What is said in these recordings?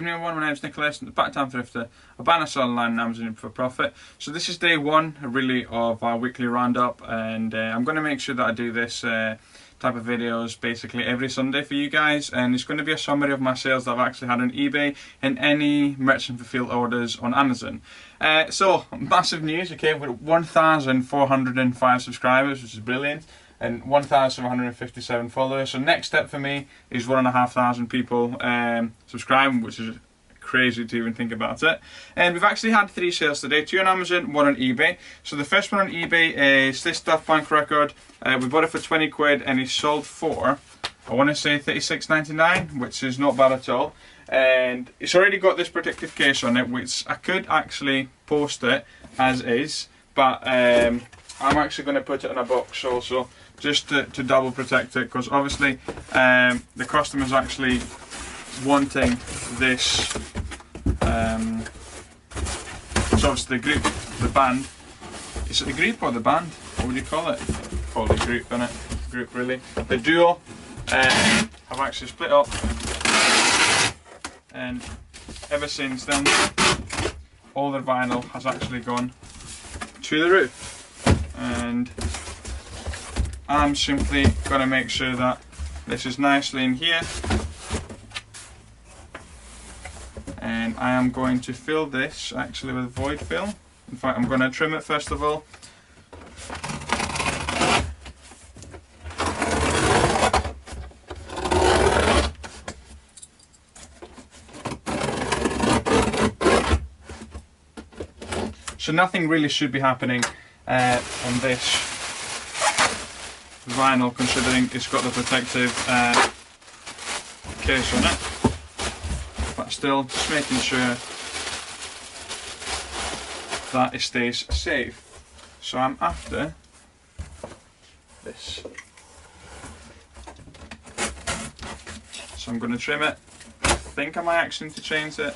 Evening everyone, my name is Nicholas, the part-time thrifter. I buy and sell online on Amazon for profit. So this is day one really of our weekly roundup, and I'm going to make sure that I do this type of videos basically every Sunday for you guys, and it's going to be a summary of my sales that I've actually had on eBay and any merchant fulfilled orders on Amazon. So massive news, okay, with 1,405 subscribers, which is brilliant, and 1,757 followers. So next step for me is 1,500 people subscribing, which is crazy to even think about it. And we've actually had 3 sales today, 2 on Amazon, 1 on eBay. So the first one on eBay is this Daft Punk record. We bought it for 20 quid and it sold for, I want to say £36.99, which is not bad at all. And it's already got this protective case on it, which I could actually post it as is, but I'm actually going to put it in a box also, just to double protect it, because obviously the customer's actually wanting this. So obviously the group, the band. Is it the group or the band? What would you call it? Call it a group, innit? Group, really. The duo have actually split up, and ever since then, all their vinyl has actually gone to the roof. And I'm simply going to make sure that this is nicely in here, and I am going to fill this actually with void fill. In fact, I'm going to trim it first of all. So nothing really should be happening on this vinyl, considering it's got the protective case on it, but still just making sure that it stays safe. So I'm after this, so I'm going to trim it. I think I might actually need to change the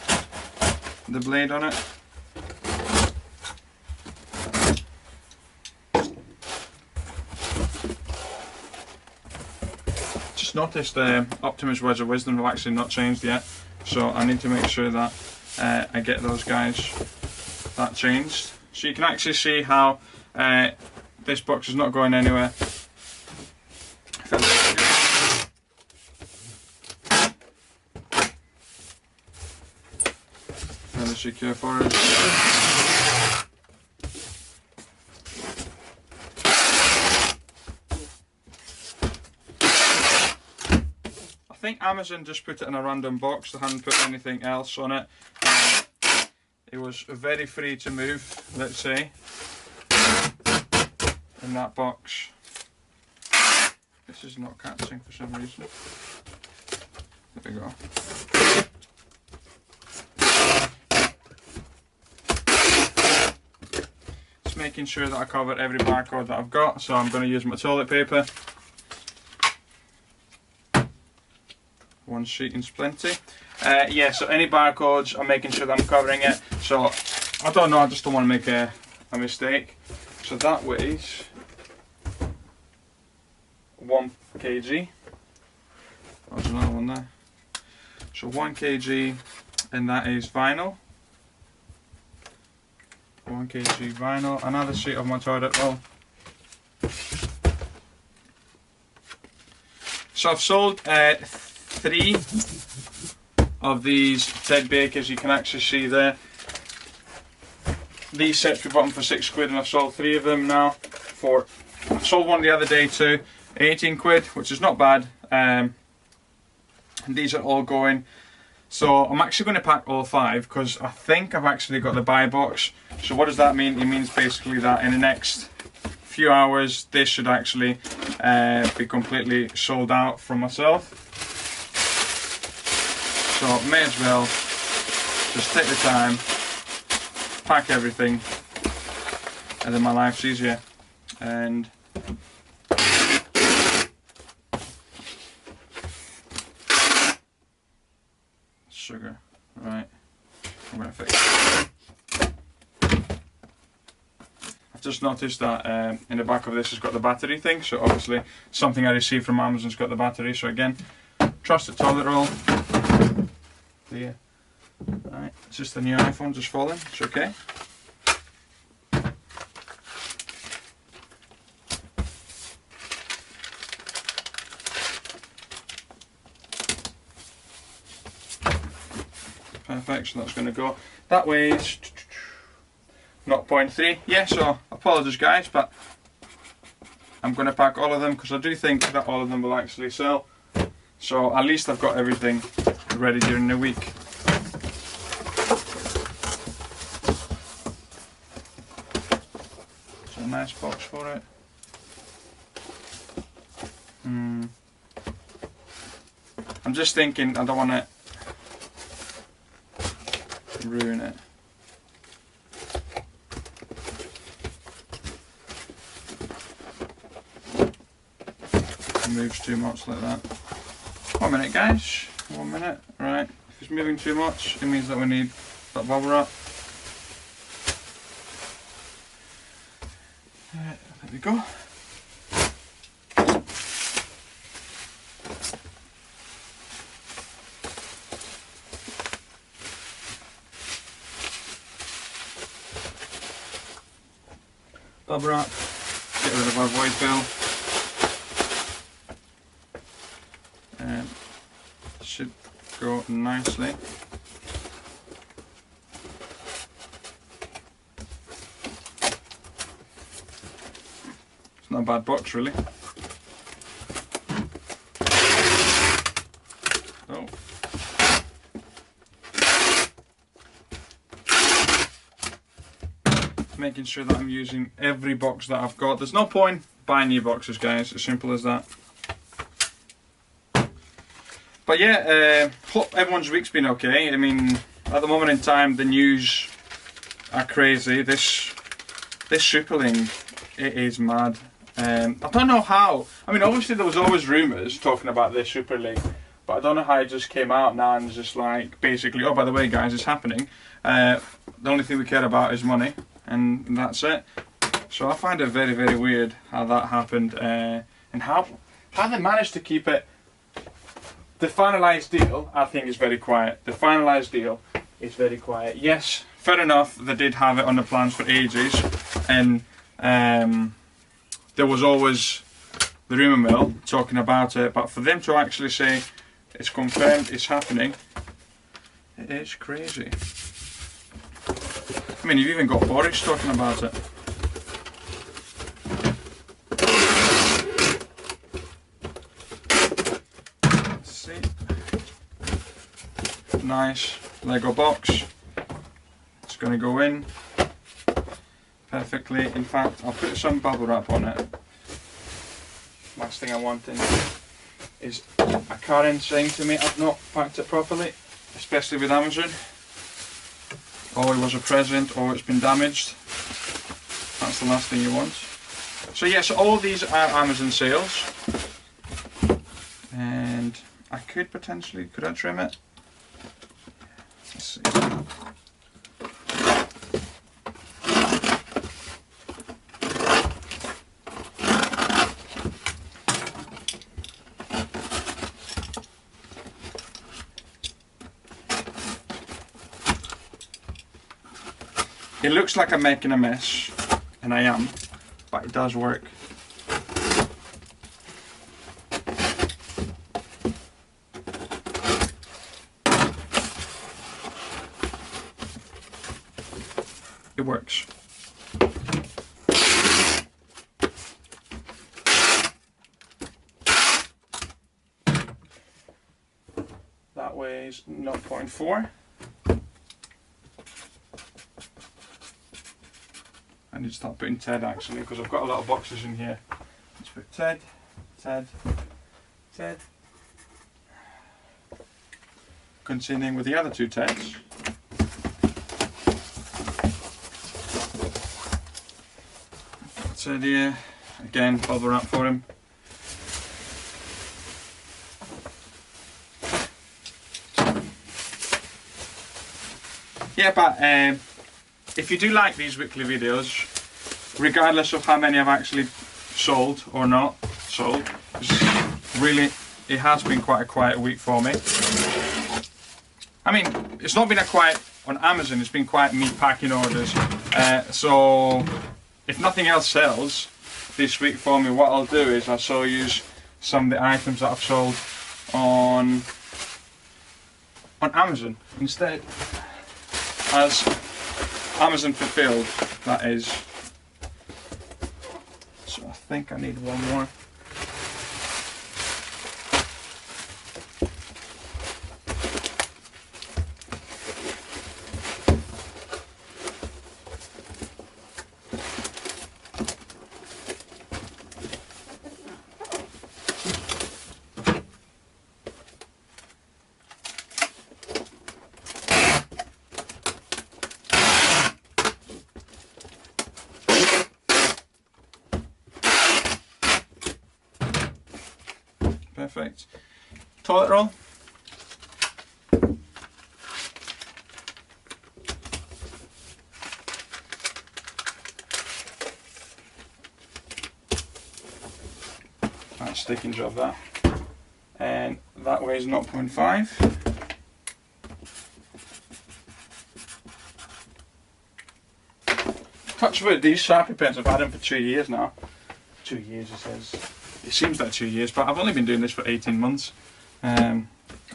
blade on it. Noticed Optimus Words of Wisdom have actually not changed yet, so I need to make sure that I get those guys that changed. So you can actually see how this box is not going anywhere. Fairly secure for us. I think Amazon just put it in a random box. They hadn't put anything else on it. It was very free to move, let's say, in that box. This is not catching for some reason. There we go. Just making sure that I cover every barcode that I've got, so I'm going to use my toilet paper. One sheet is plenty. Yeah, so any barcodes, I'm making sure that I'm covering it. So I don't know, I just don't want to make a mistake. So that weighs 1 kg. There's another one there. So 1 kg, and that is vinyl. 1 kg vinyl. Another sheet of my toilet roll. So I've sold 3 of these Ted Bakers. You can actually see there. These sets we bought them for 6 quid, and I've sold 3 of them now for, I sold one the other day too, 18 quid, which is not bad. And these are all going. So I'm actually going to pack all 5, because I think I've actually got the buy box. So what does that mean? It means basically that in the next few hours this should actually be completely sold out from myself. So may as well just take the time, pack everything, and then my life's easier. And sugar, right, I'm going to fix it. I've just noticed that in the back of this has got the battery thing, so obviously something I received from Amazon's got the battery. So again, trusted toilet roll. There. Right, it's just the new iPhone just falling, it's okay. Perfect, so that's going to go. That weighs 0.3. Yeah, so apologies guys, but I'm going to pack all of them because I do think that all of them will actually sell. So at least I've got everything ready during the week. So a nice box for it. I'm just thinking I don't want to ruin it. It moves too much like that. 1 minute guys, 1 minute. Right, if it's moving too much it means that we need that bubble wrap. Right, there we go. Bubble wrap, get rid of our void fill. Should go nicely. It's not a bad box really. Oh. Making sure that I'm using every box that I've got. There's no point buying new boxes guys, as simple as that. But yeah, hope everyone's week's been okay. I mean, at the moment in time, the news are crazy. This Super League, it is mad. I don't know how. I mean, obviously there was always rumours talking about this Super League, but I don't know how it just came out now and just like basically, oh by the way guys, it's happening. The only thing we care about is money, and that's it. So I find it very, very weird how that happened, and how they managed to keep it. The finalised deal, I think, is very quiet. The finalised deal is very quiet. Yes, fair enough, they did have it on the plans for ages, and there was always the rumour mill talking about it, but for them to actually say it's confirmed, it's happening, it is crazy. I mean, you've even got Boris talking about it. Nice Lego box. It's going to go in perfectly. In fact, I'll put some bubble wrap on it. Last thing I wanted is a Karen saying to me I've not packed it properly, especially with Amazon. Oh, it was a present, or it's been damaged. That's the last thing you want. So yes, all these are Amazon sales, and I could potentially, could I trim it? Let's see. It looks like I'm making a mess, and I am, but it does work. It works. That weighs 0.4. I need to start putting Ted actually, because I've got a lot of boxes in here. Let's put Ted, Ted, Ted. Continuing with the other two Teds. Ted here, again bubble wrap for him. Yeah, but if you do like these weekly videos, regardless of how many I've actually sold or not sold, really it has been quite a quiet week for me. I mean, it's not been a quiet on Amazon, it's been quiet me packing orders. So if nothing else sells this week for me, what I'll do is I'll show you some of the items that I've sold on Amazon instead, as Amazon fulfilled, that is. So I think I need one more. Perfect. Toilet roll. That's stick and job that. And that weighs 0.5. Touch wood, these Sharpie pens, I've had them for 2 years now. 2 years it says. It seems like 2 years, but I've only been doing this for 18 months. I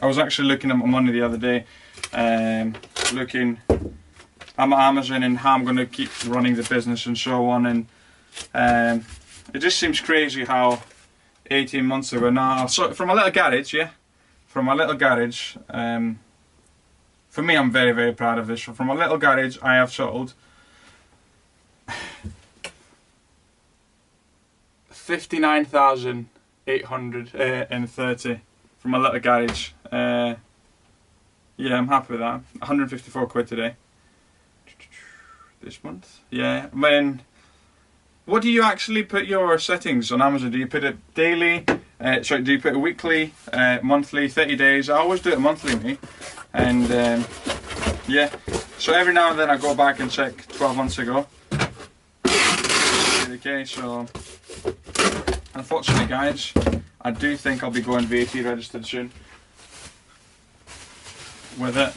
was actually looking at my money the other day, looking at my Amazon and how I'm going to keep running the business and so on, and it just seems crazy how 18 months ago now, so from a little garage, yeah, from a little garage, for me I'm very, very proud of this. From a little garage I have sold 59,830 from a little garage. Yeah, I'm happy with that. 154 quid today. This month. Yeah. When, what do you actually put your settings on Amazon? Do you put it daily? Sorry, do you put it weekly, monthly, 30 days? I always do it monthly, me. And yeah. So every now and then I go back and check 12 months ago. Okay, so unfortunately, guys, I do think I'll be going VAT registered soon with it.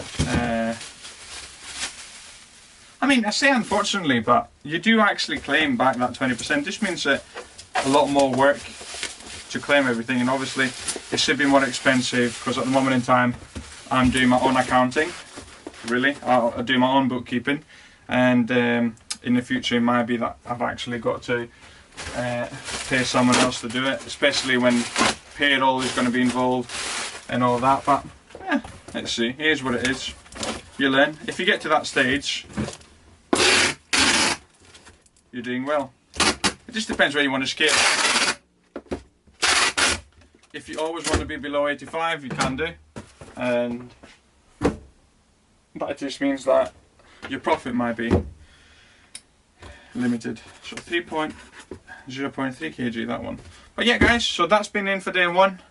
I mean, I say unfortunately, but you do actually claim back that 20%. This means that a lot more work to claim everything, and obviously it should be more expensive because at the moment in time I'm doing my own accounting. Really, I'll do my own bookkeeping, and in the future it might be that I've actually got to pay someone else to do it, especially when payroll is going to be involved and all that. But yeah, let's see, here's what it is. You learn. If you get to that stage, you're doing well. It just depends where you want to scale. If you always want to be below 85, you can do, and but it just means that your profit might be limited. So 0.3 kg, that one. But yeah, guys, so that's been in for day one,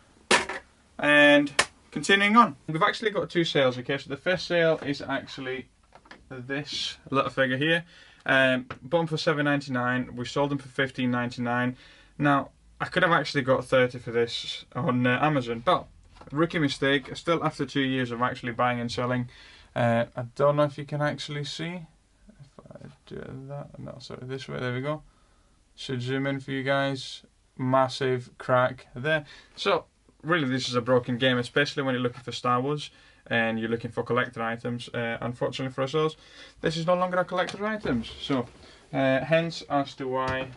and continuing on, we've actually got two sales. Okay, so the first sale is actually this little figure here. Bought them for $7.99. We sold them for $15.99. Now I could have actually got 30 for this on Amazon, but rookie mistake. Still after 2 years of actually buying and selling. I don't know if you can actually see. If I do that, no, sorry, this way, there we go. Should zoom in for you guys. Massive crack there. So really this is a broken game, especially when you're looking for Star Wars and you're looking for collector items. Unfortunately for ourselves, this is no longer a collector items. So hence as to why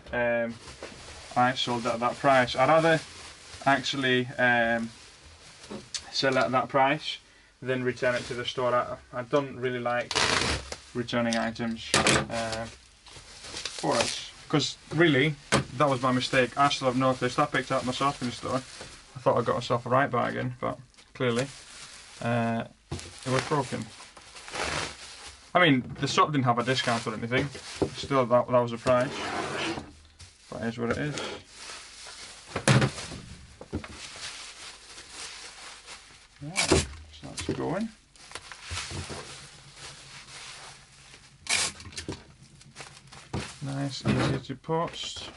I sold at that price. I'd rather actually sell at that price than return it to the store. I don't really like returning items for us, because really that was my mistake. I still have noticed. I picked it up myself in the store. I thought I got myself a right bargain, but clearly it was broken. I mean, the shop didn't have a discount or anything. Still, that was the price. But here's what it is. Right, so that's going. Nice, easy to post.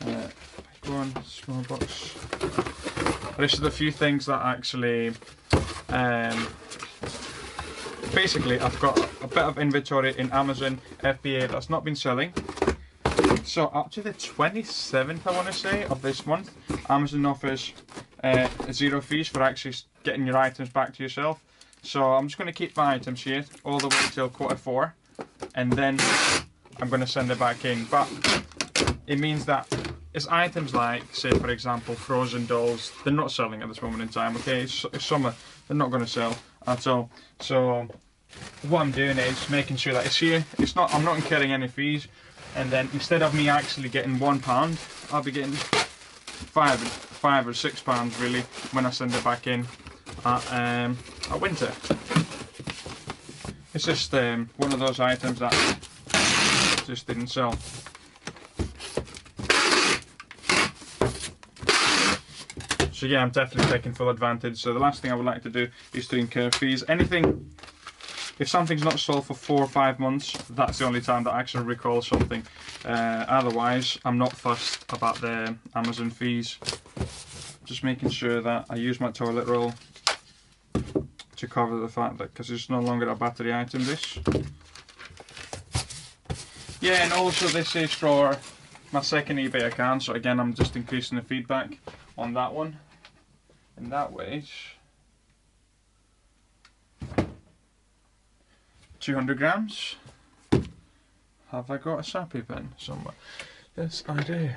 Big one, small box. This is the few things that actually basically I've got a bit of inventory in Amazon FBA that's not been selling. So up to the 27th, I want to say, of this month, Amazon offers 0 fees for actually getting your items back to yourself. So I'm just going to keep my items here all the way till Q4, and then I'm going to send it back in. But it means that it's items like, say for example, frozen dolls. They're not selling at this moment in time. Okay, it's summer. They're not going to sell at all. So what I'm doing is making sure that it's here. It's not. I'm not incurring any fees. And then instead of me actually getting £1, I'll be getting five or £6 really when I send it back in at winter. It's just one of those items that just didn't sell. So yeah, I'm definitely taking full advantage. So the last thing I would like to do is to incur fees. Anything, if something's not sold for 4 or 5 months, that's the only time that I actually recall something. Otherwise, I'm not fussed about the Amazon fees. Just making sure that I use my toilet roll to cover the fact that, because it's no longer a battery item, this. Yeah, and also this is for my second eBay account, so again I'm just increasing the feedback on that one. And that weighs 200 grams. Have I got a sappy pen somewhere? Yes, I do.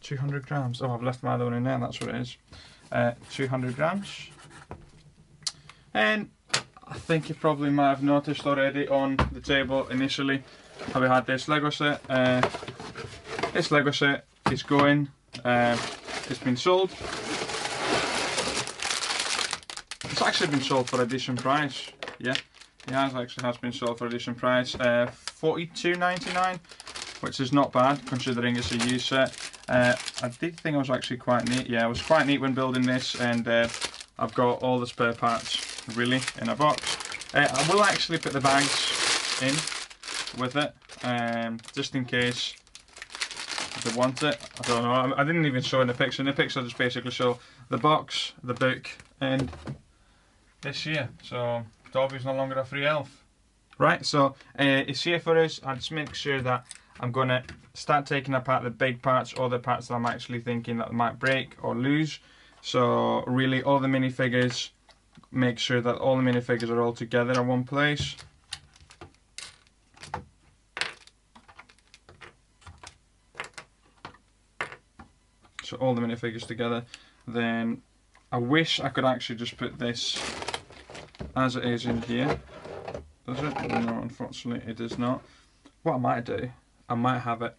200 grams. Oh, I've left my other one in there, that's what it is. 200 grams. And I think you probably might have noticed already on the table initially how we had this Lego set. This Lego set is going. It's been sold. It's actually been sold for a decent price. Yeah, it has been sold for a decent price. $42.99, which is not bad considering it's a used set. I did think it was actually quite neat. Yeah, it was quite neat when building this, and I've got all the spare parts really in a box. I will actually put the bags in with it, just in case they want it. I don't know. I didn't even show in the picture. In the picture, I just basically show the box, the book, and this here. So Dobby's no longer a free elf. Right. So it's here for us. I just make sure that I'm gonna start taking apart the big parts, or the parts that I'm actually thinking that might break or lose. So really, all the minifigures. Make sure that all the minifigures are all together in one place. So all the minifigures together. Then I wish I could actually just put this as it is in here. Does it? No, unfortunately it does not. What I might do, I might have it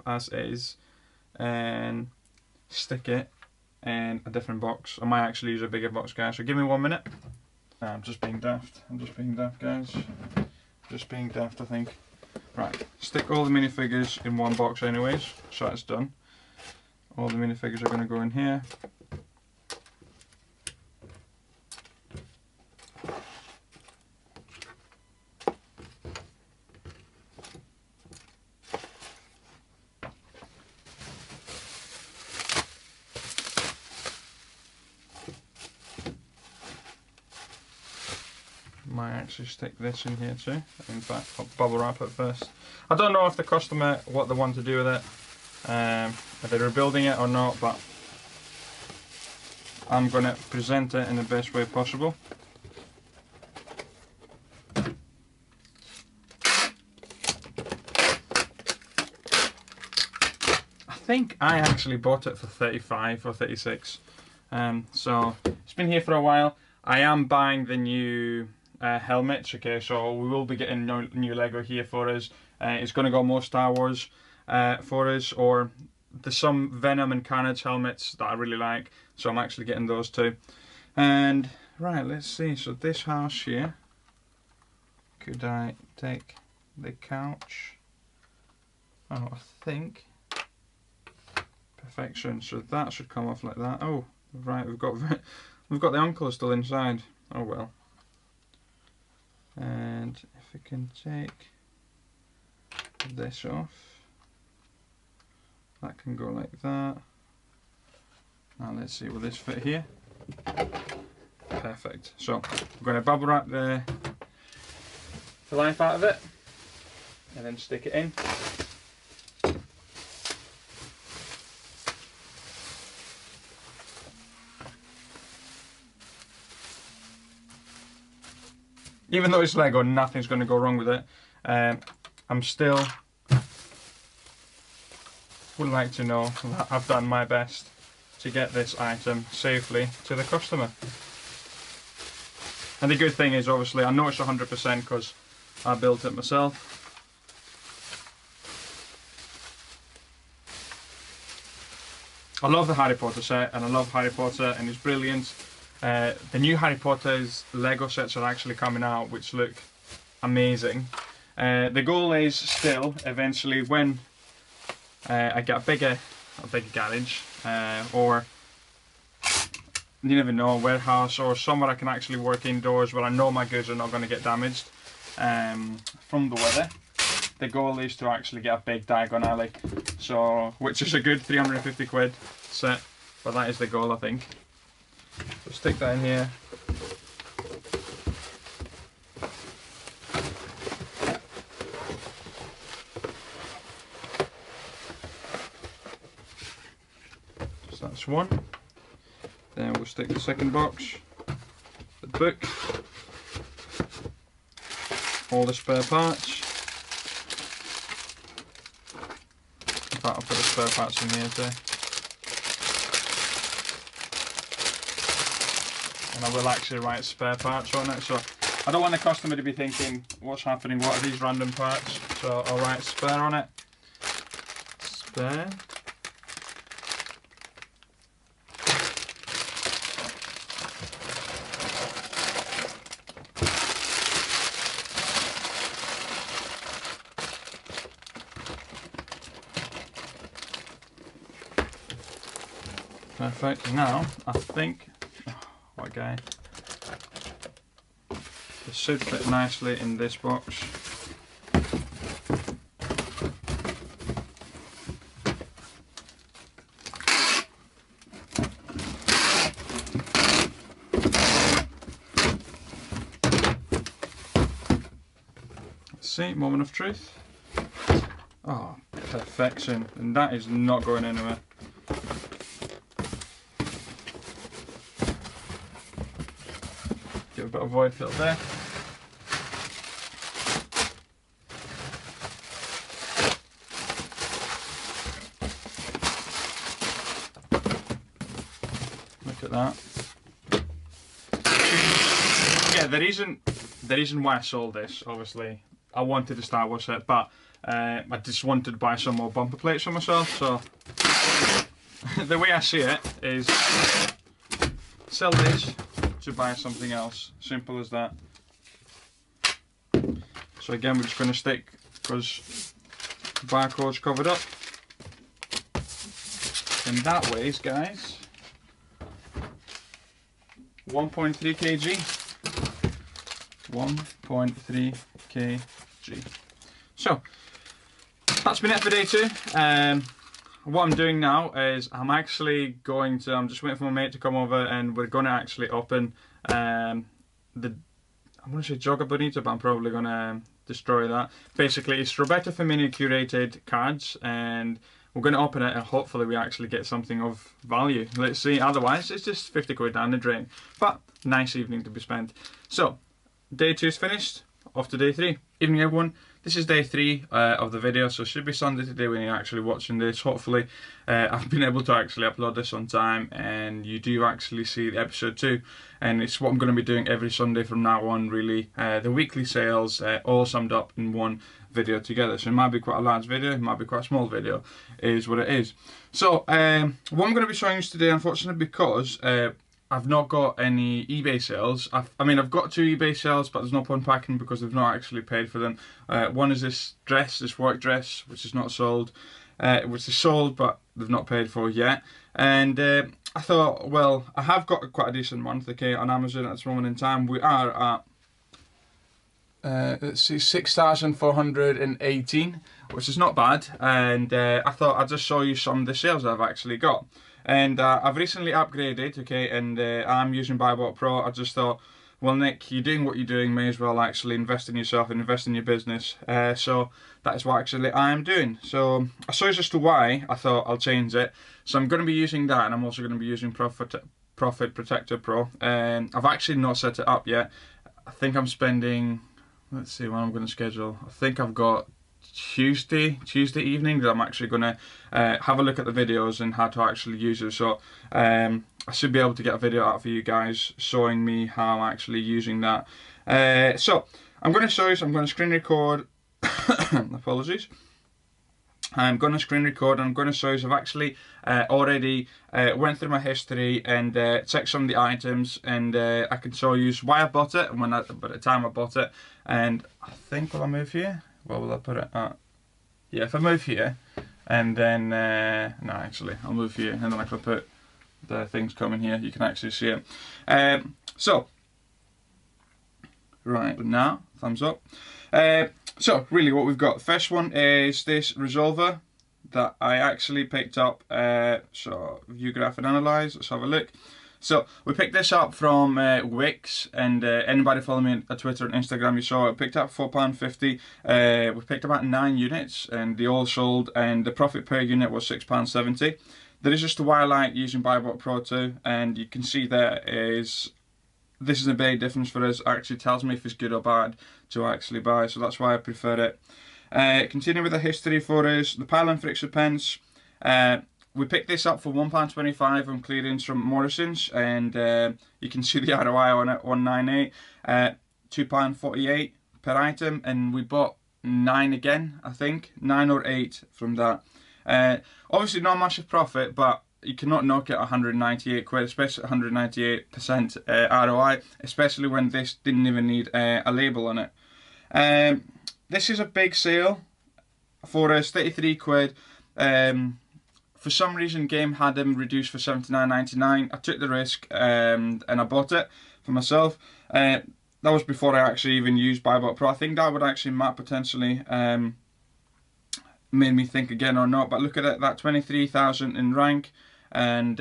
as is and stick it in a different box. I might actually use a bigger box, guys, so give me 1 minute. I'm just being daft. I'm just being daft, guys. Just being daft, I think. Right, stick all the minifigures in one box anyways, so that's done. All the minifigures are going to go in here. Might actually stick this in here too. In fact, I'll bubble wrap it first. I don't know if the customer, what they want to do with it, if they're rebuilding it or not, but I'm going to present it in the best way possible. I think I actually bought it for 35 or 36, so it's been here for a while. I am buying the new helmets, okay, so we will be getting new Lego here for us. It's going to go more Star Wars for us, or there's some Venom and Carnage helmets that I really like, so I'm actually getting those too. And right, let's see, so this house here, could I take the couch? Oh, I think perfection, so that should come off like that. Oh right, we've got the uncle still inside. Oh well. And if we can take this off, that can go like that. Now let's see, will this fit here? Perfect. So I'm going to bubble wrap the the life out of it, and then stick it in. Even though it's Lego, nothing's going to go wrong with it. I'm still would like to know that I've done my best to get this item safely to the customer. And the good thing is, obviously, I know it's 100% because I built it myself. I love the Harry Potter set, and I love Harry Potter, and it's brilliant. The new Harry Potter's Lego sets are actually coming out, which look amazing. The goal is still, eventually, when I get a bigger garage, or you never know, a warehouse or somewhere I can actually work indoors where I know my goods are not going to get damaged from the weather. The goal is to actually get a big Diagon Alley, so which is a good 350 quid set, but that is the goal, I think. So stick that in here. So that's one. Then we'll stick the second box, the book, all the spare parts. In fact, I'll put the spare parts in here too. And I will actually write spare parts on it, so I don't want the customer to be thinking, what's happening, what are these random parts? So I'll write spare on it. Spare. Perfect. Now, I think, oh, what a guy. This should fit nicely in this box. Let's see, moment of truth. Oh, perfection. And that is not going anywhere. Give a bit of void fill there. Look at that. Yeah, the reason why I sold this, obviously, I wanted a Star Wars set, but I just wanted to buy some more bumper plates for myself, so the way I see it is sell this to buy something else. Simple as that. So again, we're just going to stick, because the barcode's covered up. And that weighs, guys, 1.3 kg. 1.3 kg. So that's been it for day 2. What I'm doing now is I'm actually going to, I'm just waiting for my mate to come over, and we're going to actually open I want to say Jogger Bonito, but I'm probably going to destroy that. Basically, it's Roberto Firmino curated cards, and we're going to open it, and hopefully we actually get something of value. Let's see, otherwise it's just 50 quid down the drain. But nice evening to be spent. So, day 2 is finished, off to day 3. Evening everyone. This is day 3 of the video, so it should be Sunday today when you're actually watching this. Hopefully I've been able to actually upload this on time, and you do actually see the episode 2, and it's what I'm going to be doing every Sunday from now on, really. The weekly sales all summed up in one video together. So it might be quite a large video, it might be quite a small video, is what it is. So what I'm going to be showing you today, unfortunately, because I've not got any eBay sales. I mean, I've got 2 eBay sales, but there's no point unpacking because they've not actually paid for them. One is this dress, this work dress, which is not sold, which is sold, but they've not paid for yet. And I thought, well, I have got quite a decent month, okay, on Amazon at this moment in time. We are at, let's see, 6,418, which is not bad. And I thought I'd just show you some of the sales I've actually got. And I've recently upgraded, okay, and I'm using BuyBot Pro. I just thought, well, Nick, you're doing what you're doing, may as well actually invest in yourself and invest in your business. So that is what actually I am doing. So I saw as to why I thought I'll change it. So I'm going to be using that, and I'm also going to be using Profit Protector Pro. I've actually not set it up yet. I think I'm spending, let's see when I'm going to schedule. I think I've got Tuesday evening that I'm actually going to have a look at the videos and how to actually use it. So I should be able to get a video out for you guys showing me how I'm actually using that. So I'm going to show you, so I'm going to screen record. Apologies. I'm going to screen record and I'm going to show you I've actually already went through my history and checked some of the items, and I can show you why I bought it and when at the time I bought it. And I think, will I move here? Where will I put it at? Yeah, if I move here and then, no actually, I'll move here and then I can put the things coming here, you can actually see it. So, right now, thumbs up. So really what we've got, first one is this resolver that I actually picked up. So view graph and analyze, let's have a look. So we picked this up from Wix, and anybody following me on Twitter and Instagram, you saw it. Picked up £4.50. We picked about 9 units and they all sold, and the profit per unit was £6.70. There is just a why I like using BuyBot Pro 2, and you can see there is, this is a big difference for us. It actually tells me if it's good or bad to actually buy, so that's why I prefer it. Continuing with the history for us, the pylon for £6. We picked this up for £1.25 on clearance from Morrison's, and you can see the ROI on it, 198, £2.48 per item, and we bought 9 again, I think, 9 or 8 from that. Obviously not a massive profit, but you cannot knock it 198 quid, especially 198% ROI, especially when this didn't even need a label on it. This is a big sale for us, 33 quid. For some reason, Game had them reduced for 79.99. I took the risk and I bought it for myself. That was before I actually even used BuyBot Pro. I think that would actually might potentially made me think again or not. But look at it, that 23,000 in rank, and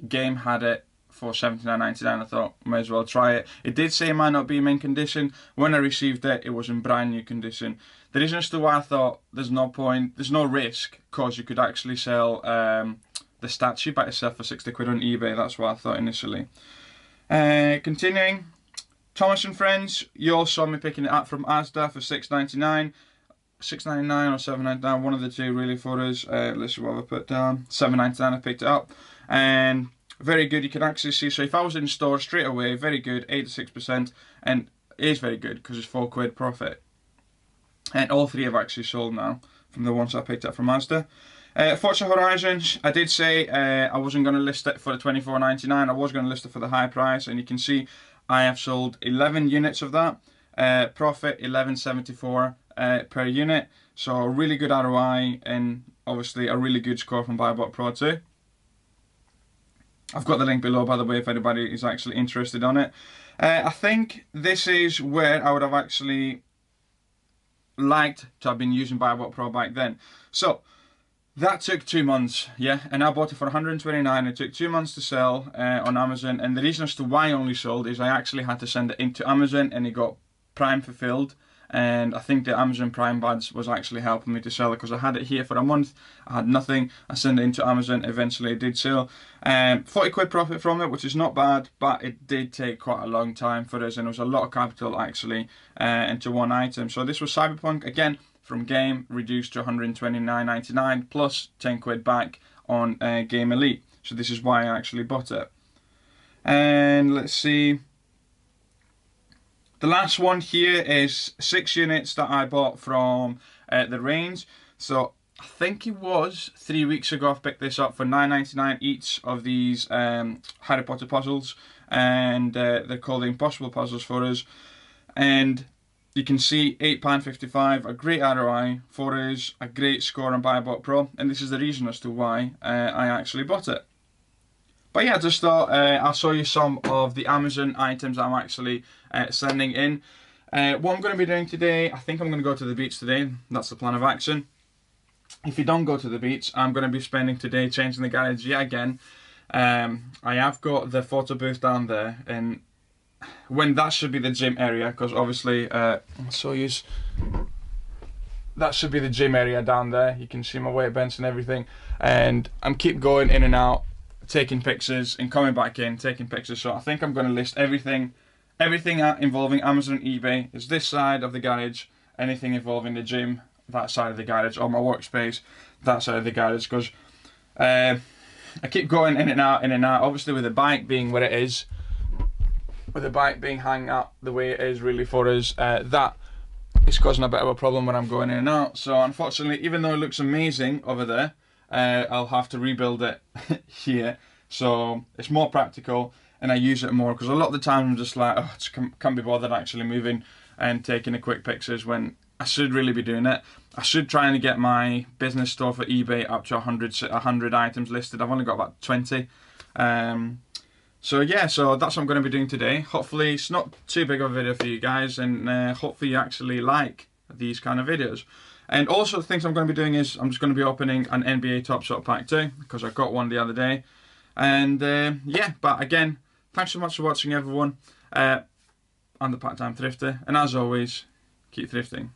Game had it for 79.99. I thought may as well try it. It did say it might not be in mint condition. When I received it, it was in brand new condition. The reason as to why I thought there's no point, there's no risk, because you could actually sell the statue by itself for 60 quid on eBay. That's what I thought initially. Continuing, Thomas and Friends, you all saw me picking it up from Asda for £6.99. £6.99 or £7.99, one of the two really for us. Let's see what I put down. £7.99 I picked it up, and very good. You can actually see, so if I was in store straight away, very good, 86%, and it is very good because it's 4 quid profit. And all 3 have actually sold now from the ones I picked up from Asda. Forza Horizons, I did say I wasn't going to list it for the £24.99. I was going to list it for the high price, and you can see I have sold 11 units of that. Profit £11.74 per unit. So a really good ROI, and obviously a really good score from BuyBot Pro 2. I've got the link below, by the way, if anybody is actually interested on it. I think this is where I would have actually liked to have been using BuyBot Pro back then. So that took 2 months, yeah, and I bought it for 129. It took 2 months to sell on Amazon, and the reason as to why I only sold is I actually had to send it into Amazon, and it got Prime fulfilled. And I think the Amazon Prime badge was actually helping me to sell it, because I had it here for a month, I had nothing, I sent it into Amazon, eventually it did sell. 40 quid profit from it, which is not bad, but it did take quite a long time for us, and it was a lot of capital actually into one item. So this was Cyberpunk, again, from Game, reduced to 129.99 plus 10 quid back on Game Elite. So this is why I actually bought it. And let's see. The last one here is 6 units that I bought from the range. So I think it was 3 weeks ago I picked this up for £9.99 each of these Harry Potter puzzles, and they're called the Impossible Puzzles for us. And you can see £8.55, a great ROI for us, a great score on BuyBot Pro, and this is the reason as to why I actually bought it. But yeah, I just thought I'll show you some of the Amazon items I'm actually sending in. What I'm going to be doing today, I think I'm going to go to the beach today. That's the plan of action. If you don't go to the beach, I'm going to be spending today changing the garage yet again. I have got the photo booth down there, and when that should be the gym area, because obviously that should be the gym area down there. You can see my weight bench and everything, and I'm keep going in and out, taking pictures and coming back in, taking pictures. So I think I'm going to list everything involving Amazon and eBay is this side of the garage. Anything involving the gym, that side of the garage, or my workspace, that side of the garage, because I keep going in and out, obviously with the bike being where it is, with the bike being hanging out the way it is really for us, that is causing a bit of a problem when I'm going in and out. So unfortunately, even though it looks amazing over there, I'll have to rebuild it here. So it's more practical and I use it more, because a lot of the time I'm just like, oh, I just can't be bothered actually moving and taking the quick pictures when I should really be doing it. I should try and get my business store for eBay up to 100 items listed. I've only got about 20. So yeah, so that's what I'm going to be doing today. Hopefully it's not too big of a video for you guys, and hopefully you actually like these kind of videos. And also the things I'm going to be doing is I'm just going to be opening an NBA Top Shot Pack 2, because I got one the other day. And yeah, but again, thanks so much for watching everyone. I'm the Part-Time Thrifter, and as always, keep thrifting.